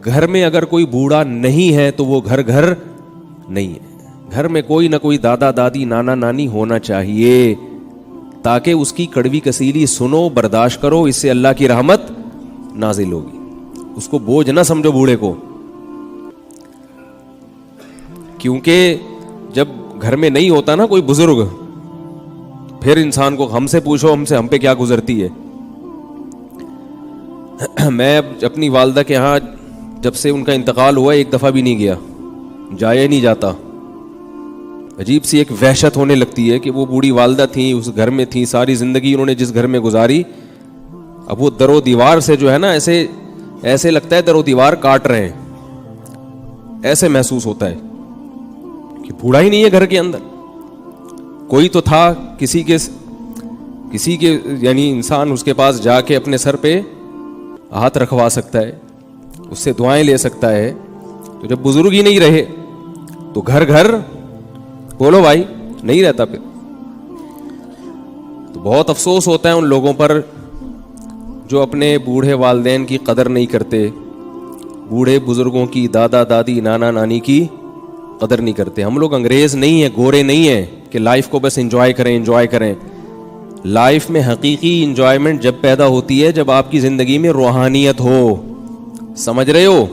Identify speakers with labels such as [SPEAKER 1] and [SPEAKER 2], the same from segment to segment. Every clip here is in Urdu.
[SPEAKER 1] گھر میں اگر کوئی بوڑھا نہیں ہے تو وہ گھر گھر نہیں ہے. گھر میں کوئی نہ کوئی دادا دادی نانا نانی ہونا چاہیے تاکہ اس کی کڑوی کسیلی سنو, برداشت کرو, اس سے اللہ کی رحمت نازل ہوگی. اس کو بوجھ نہ سمجھو بوڑھے کو, کیونکہ جب گھر میں نہیں ہوتا نا کوئی بزرگ, پھر انسان کو ہم سے پوچھو ہم پہ کیا گزرتی ہے. میں اپنی والدہ کے ہاں جب سے ان کا انتقال ہوا ایک دفعہ بھی نہیں گیا, جایا نہیں جاتا. عجیب سی ایک وحشت ہونے لگتی ہے کہ وہ بوڑھی والدہ تھیں, اس گھر میں تھیں, ساری زندگی انہوں نے جس گھر میں گزاری, اب وہ در و دیوار سے جو ہے نا ایسے لگتا ہے در و دیوار کاٹ رہے ہیں, ایسے محسوس ہوتا ہے کہ بوڑھا ہی نہیں ہے گھر کے اندر. کوئی تو تھا کسی کے یعنی انسان اس کے پاس جا کے اپنے سر پہ ہاتھ رکھوا سکتا ہے, اس سے دعائیں لے سکتا ہے. تو جب بزرگ ہی نہیں رہے تو گھر گھر بولو بھائی نہیں رہتا. پھر تو بہت افسوس ہوتا ہے ان لوگوں پر جو اپنے بوڑھے والدین کی قدر نہیں کرتے, بوڑھے بزرگوں کی, دادا دادی نانا نانی کی قدر نہیں کرتے. ہم لوگ انگریز نہیں ہیں, گورے نہیں ہیں کہ لائف کو بس انجوائے کریں. لائف میں حقیقی انجوائمنٹ جب پیدا ہوتی ہے جب آپ کی زندگی میں روحانیت ہو. سمجھ رہے ہو,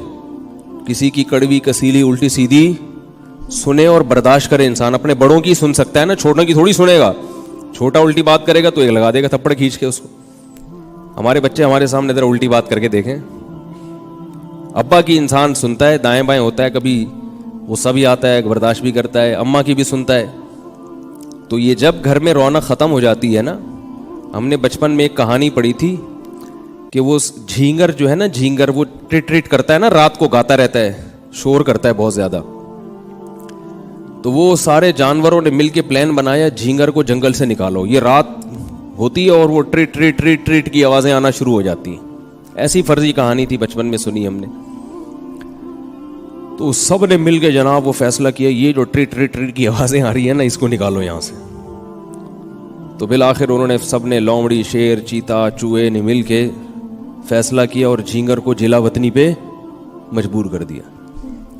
[SPEAKER 1] کسی کی کڑوی کسیلی الٹی سیدھی سنے اور برداشت کرے. انسان اپنے بڑوں کی سن سکتا ہے نا, چھوٹوں کی تھوڑی سنے گا. چھوٹا الٹی بات کرے گا تو ایک لگا دے گا تھپڑ کھینچ کے اس کو. ہمارے بچے ہمارے سامنے ذرا الٹی بات کر کے دیکھیں, ابا کی انسان سنتا ہے, دائیں بائیں ہوتا ہے, کبھی غصہ بھی آتا ہے, برداشت بھی کرتا ہے, اماں کی بھی سنتا ہے. تو یہ جب گھر میں رونق ختم ہو جاتی ہے نا, ہم نے بچپن میں ایک کہانی پڑھی تھی کہ وہ جھینگر جو ہے نا, جھینگر وہ ٹریٹ کرتا ہے نا, رات کو گاتا رہتا ہے, شور کرتا ہے بہت زیادہ. تو وہ سارے جانوروں نے مل کے پلان بنایا جھینگر کو جنگل سے نکالو. یہ رات ہوتی ہے اور وہ ٹریٹ کی آوازیں آنا شروع ہو جاتی ہیں. ایسی فرضی کہانی تھی, بچپن میں سنی ہم نے. تو سب نے مل کے جناب وہ فیصلہ کیا یہ جو ٹریٹ کی آوازیں آ رہی ہیں نا اس کو نکالو یہاں سے. تو بالآخر انہوں نے سب نے, لومڑی, شیر, چیتا, چوہے نے مل کے فیصلہ کیا اور جھینگر کو جلا وطنی پہ مجبور کر دیا.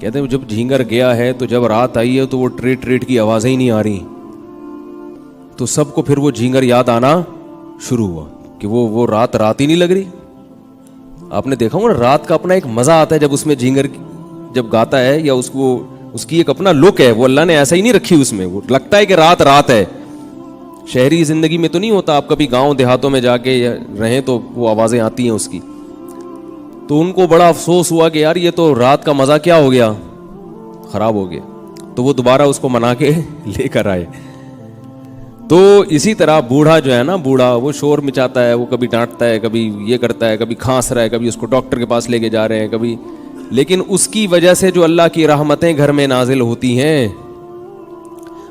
[SPEAKER 1] کہتے ہیں جب جھینگر گیا ہے تو جب رات آئی ہے تو وہ ٹریٹ کی آوازیں ہی نہیں آ رہی. تو سب کو پھر وہ جھینگر یاد آنا شروع ہوا کہ وہ رات ہی نہیں لگ رہی. آپ نے دیکھا ہوگا رات کا اپنا ایک مزہ آتا ہے جب اس میں جھینگر جب گاتا ہے, یا اس کی ایک اپنا لک ہے, وہ اللہ نے ایسا ہی نہیں رکھی اس میں, وہ لگتا ہے کہ رات ہے. شہری زندگی میں تو نہیں ہوتا, آپ کبھی گاؤں دیہاتوں میں جا کے رہیں تو وہ آوازیں آتی ہیں اس کی. تو ان کو بڑا افسوس ہوا کہ یار یہ تو رات کا مزہ کیا ہو گیا, خراب ہو گیا. تو وہ دوبارہ اس کو منا کے لے کر آئے. تو اسی طرح بوڑھا جو ہے نا, بوڑھا وہ شور مچاتا ہے, وہ کبھی ڈانٹتا ہے, کبھی یہ کرتا ہے, کبھی کھانس رہا ہے, کبھی اس کو ڈاکٹر کے پاس لے کے جا رہے ہیں, کبھی. لیکن اس کی وجہ سے جو اللہ کی رحمتیں گھر میں نازل ہوتی ہیں,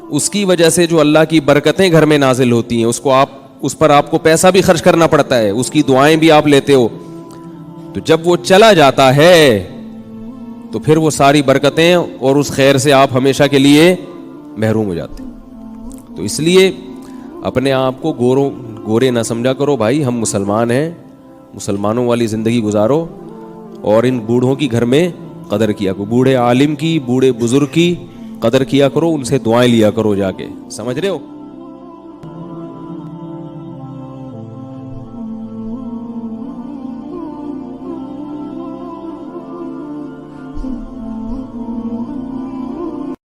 [SPEAKER 1] اس کی وجہ سے جو اللہ کی برکتیں گھر میں نازل ہوتی ہیں, اس پر آپ کو پیسہ بھی خرچ کرنا پڑتا ہے, اس کی دعائیں بھی آپ لیتے ہو. تو جب وہ چلا جاتا ہے تو پھر وہ ساری برکتیں اور اس خیر سے آپ ہمیشہ کے لیے محروم ہو جاتے. تو اس لیے اپنے آپ کو گورے نہ سمجھا کرو بھائی, ہم مسلمان ہیں, مسلمانوں والی زندگی گزارو اور ان بوڑھوں کی گھر میں قدر کیا کرو. بوڑھے عالم کی, بوڑھے بزرگ کی قدر کیا کرو, ان سے دعائیں لیا کرو جا کے. سمجھ رہے ہو؟